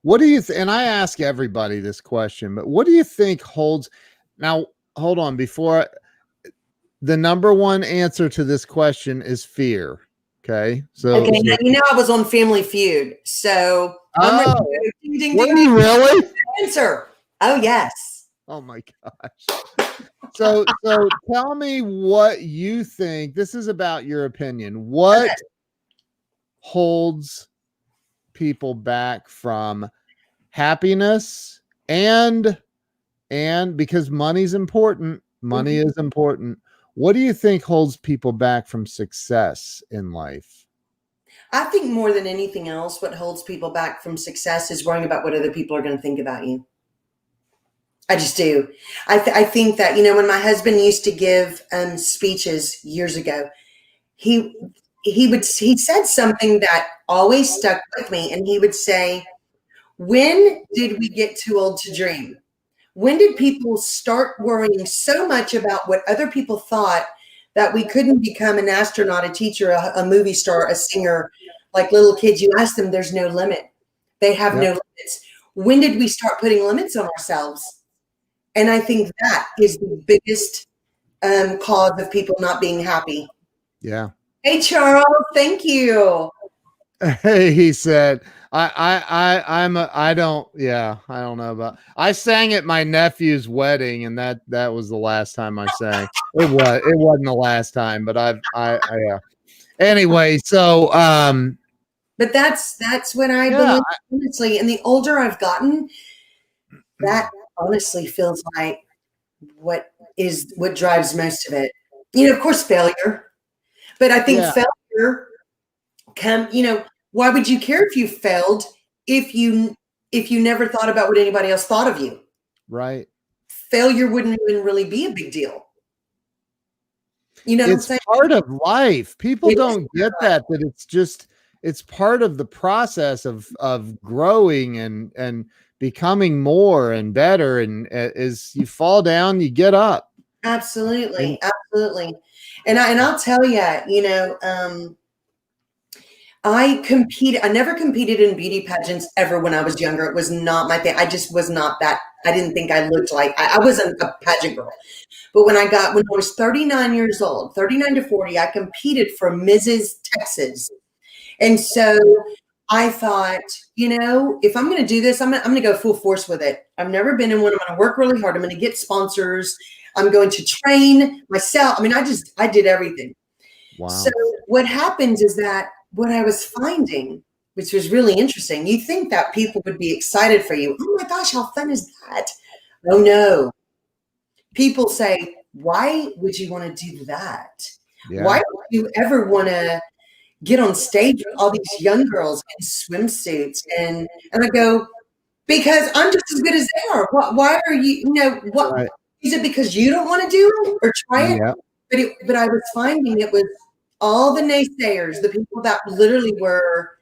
What do you and I ask everybody this question, but what do you think holds now? Hold on, before the number one answer to this question is fear. Okay, so now, I was on Family Feud, so I'm ready to go. Ding, ding, were ding, you ding. really? Answer. Oh yes. Oh my gosh. So tell me what you think. This is about your opinion. What holds people back from happiness and because money's important, money is important. What do you think holds people back from success in life? I think more than anything else, what holds people back from success is worrying about what other people are going to think about you. I just do. I think that, when my husband used to give speeches years ago, he said something that always stuck with me. And he would say, when did we get too old to dream? When did people start worrying so much about what other people thought that we couldn't become an astronaut, a teacher, a movie star, a singer? Like little kids, you ask them, there's no limit. They have no limits. When did we start putting limits on ourselves? And I think that is the biggest cause of people not being happy. Yeah. Hey, Charles, thank you. Hey, he said, I don't know about, I sang at my nephew's wedding, and that was the last time I sang. It wasn't the last time, but yeah. Anyway, so, but that's what I believe, honestly. And the older I've gotten, that honestly feels like what drives most of it. Of course, failure. But I think failure why would you care if you failed if you never thought about what anybody else thought of you? Right. Failure wouldn't even really be a big deal. It's part of life. People don't get that it's part of the process of growing and becoming more and better. And as you fall down, you get up. Absolutely. Absolutely. And I'll tell you, I never competed in beauty pageants ever when I was younger. It was not my thing. I just was not that. I didn't think I looked like, I wasn't a pageant girl. But when I was 39 years old, 39 to 40, I competed for Mrs. Texas. And so I thought, if I'm going to do this, I'm going to go full force with it. I've never been in one. I'm going to work really hard. I'm going to get sponsors. I'm going to train myself. I did everything. Wow. So what happens is that what I was finding, which was really interesting, you think that people would be excited for you. Oh my gosh, how fun is that? Oh no. People say, why would you want to do that? Yeah. Why would you ever want to get on stage with all these young girls in swimsuits? And I go, because I'm just as good as they are. Why are you, what right. Is it because you don't want to do it or try it? Yeah. But I was finding it was all the naysayers, the people that literally were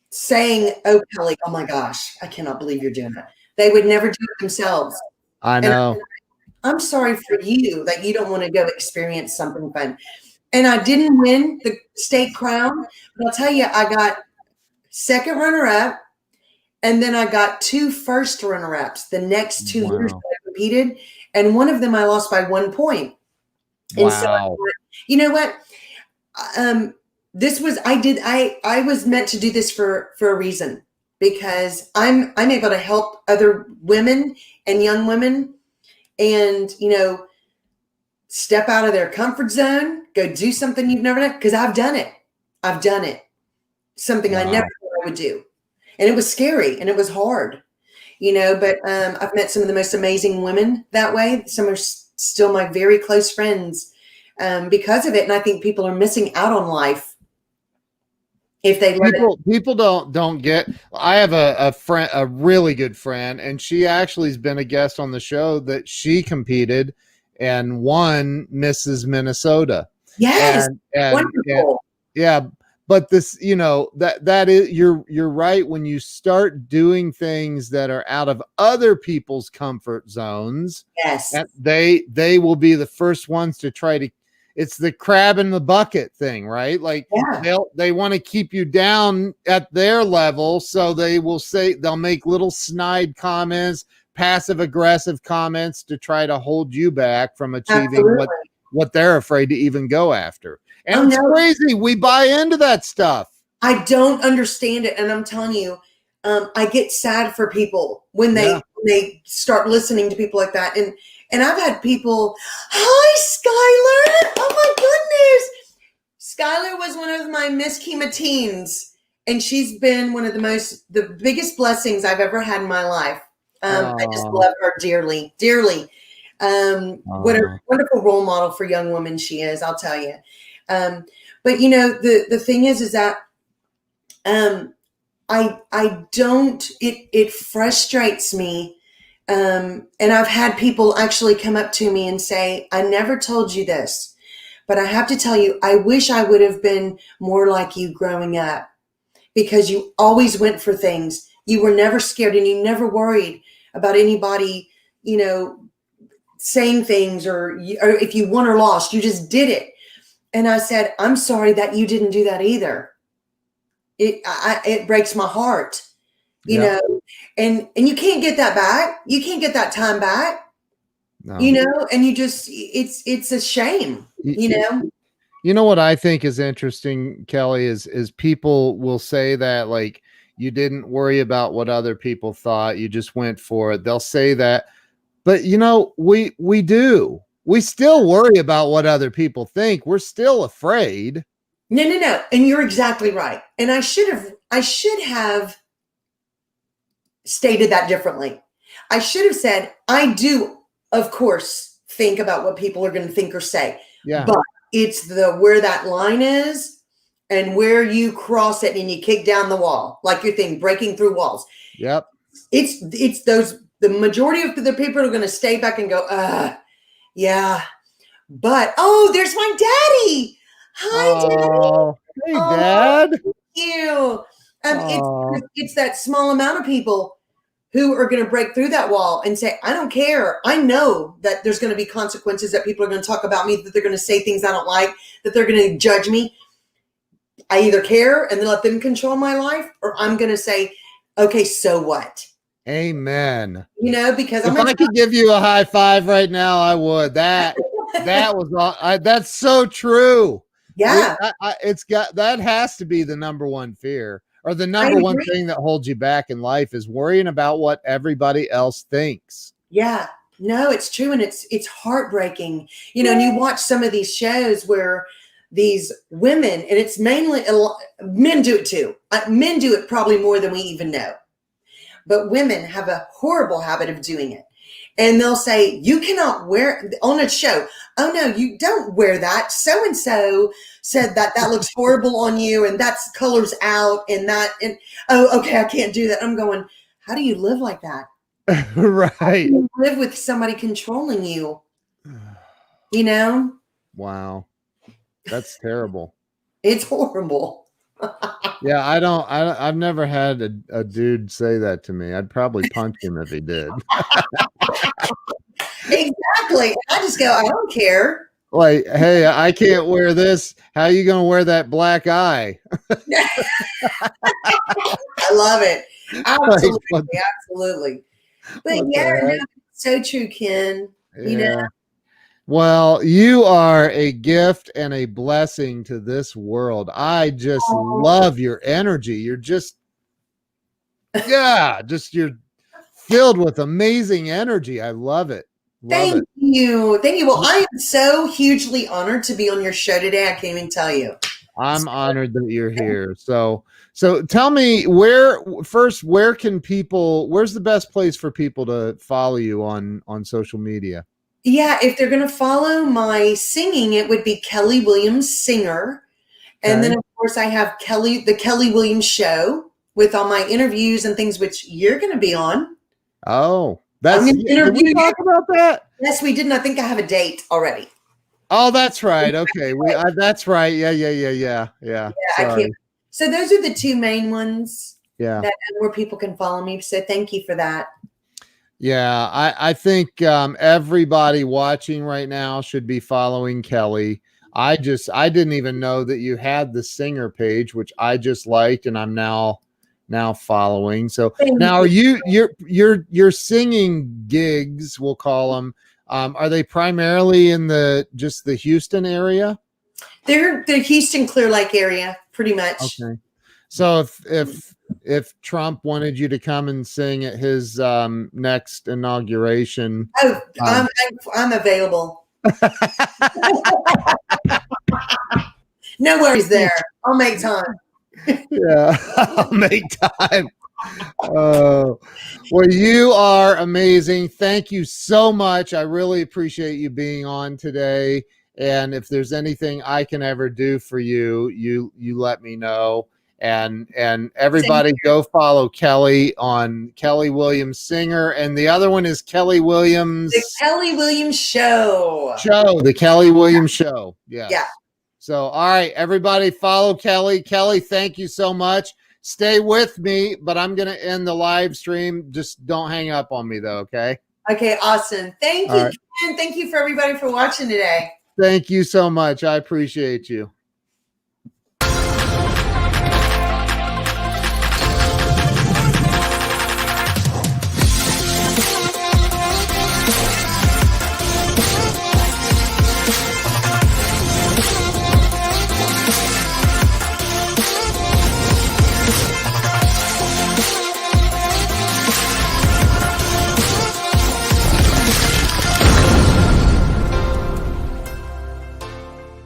saying, oh, Kelly, oh my gosh, I cannot believe you're doing that. They would never do it themselves. I know. I'm sorry for you that you don't want to go experience something fun. And I didn't win the state crown, but I'll tell you, I got second runner-up, and then I got 2 first runner-ups the next 2 years that I competed, and one of them I lost by 1 point. Wow. And so I thought, you know what? I was meant to do this for a reason, because I'm able to help other women and young women and, step out of their comfort zone, go do something you've never done. Because I've done it. Something I never thought I would do. And it was scary and it was hard, but I've met some of the most amazing women that way. Some are still my very close friends because of it. And I think people are missing out on life if they let people don't get. I have a friend, a really good friend, and she actually has been a guest on the show that she competed and won Mrs. Minnesota. Yes. And, wonderful. Yeah. but this, you know, that is, you're right. When you start doing things that are out of other people's comfort zones, Yes. and they will be the first ones to try to, it's the crab in the bucket thing, right? Like they want to keep you down at their level. So they'll make little snide comments, passive aggressive comments to try to hold you back from achieving what they're afraid to even go after. And it's crazy. We buy into that stuff. I don't understand it. And I'm telling you, I get sad for people when they start listening to people like that. And I've had people, hi, Skylar. Oh my goodness. Skylar was one of my Miss Kima teens. And she's been one of the biggest blessings I've ever had in my life. I just love her dearly, dearly. What a wonderful role model for young women she is, I'll tell you. But you know, the thing is that, I don't, it frustrates me. And I've had people actually come up to me and say, I never told you this, but I have to tell you, I wish I would have been more like you growing up, because you always went for things. You were never scared, and you never worried about anybody, you know, saying things or if you won or lost, you just did it. And I said, I'm sorry that you didn't do that either. It breaks my heart, you know, and you can't get that back. You can't get that time back, you know, and you just, it's a shame, you know. You know what I think is interesting, Kelly, is people will say that, like, you didn't worry about what other people thought. You just went for it. They'll say that, but you know, we do. We still worry about what other people think. We're still afraid. No. And you're exactly right. And I should have stated that differently. I should have said, I do, of course, think about what people are going to think or say. Yeah. But it's where that line is and where you cross it and you kick down the wall, like your thing, breaking through walls. Yep. It's those, the majority of the people are going to stay back and go, yeah, but there's my daddy. Hi, Dad. Hey, Dad. Thank you. It's that small amount of people who are going to break through that wall and say, I don't care. I know that there's going to be consequences, that people are going to talk about me, that they're going to say things I don't like, that they're going to judge me. I either care and then let them control my life, or I'm going to say, okay, so what? Amen. You know, because if I could give you a high five right now, I would. That was all. That's so true. Yeah. That has to be the number one fear, or the number one thing that holds you back in life, is worrying about what everybody else thinks. Yeah, no, it's true. And it's heartbreaking, you know, and you watch some of these shows where these women, and it's mainly men do it too. Men do it probably more than we even know, but women have a horrible habit of doing it. And they'll say, you cannot wear on a show. Oh no, you don't wear that. So-and-so said that looks horrible on you, and that's colors out, and okay, I can't do that. I'm going, how do you live like that? Right. How do you live with somebody controlling you? You know? Wow. That's terrible. It's horrible. Yeah, I've never had a dude say that to me. I'd probably punch him if he did. Exactly. I just go, I don't care. Like, hey, I can't wear this. How are you going to wear that black eye? I love it. Absolutely. Absolutely. But no, so true, Ken. Yeah. You know? Well, you are a gift and a blessing to this world. I just love your energy. You're just, you're filled with amazing energy. I love it. Thank you. Well, I am so hugely honored to be on your show today. I can't even tell you. I'm honored that you're here. So tell me, where's the best place for people to follow you on social media? Yeah, if they're going to follow my singing, it would be Kelly Williams Singer. And then, of course, I have the Kelly Williams Show with all my interviews and things, which you're going to be on. Oh, did we talk about that? Yes, we did. And I think I have a date already. Oh, that's right. Okay, that's right. Yeah. I Sorry. can't. So those are the two main ones Yeah. that where people can follow me. So thank you for that. Yeah, I think everybody watching right now should be following Kelly. I didn't even know that you had the singer page, which I just liked, and I'm now following. So Thank now are you. your singing gigs, we'll call them, are they primarily in just the Houston area? They're the Houston Clear Lake area, pretty much. Okay. So if Trump wanted you to come and sing at his next inauguration, Oh, I'm available. No worries there. I'll make time. yeah, I'll make time. Oh, well, you are amazing. Thank you so much. I really appreciate you being on today. And if there's anything I can ever do for you, you let me know. And everybody go follow Kelly on Kelly Williams Singer. And the other one is Kelly Williams. The Kelly Williams Show. The Kelly Williams Show. Yes. Yeah. So, all right, everybody follow Kelly. Kelly, thank you so much. Stay with me, but I'm going to end the live stream. Just don't hang up on me, though, okay? Okay, awesome. Thank you, right. Ken. Thank you for everybody for watching today. Thank you so much. I appreciate you.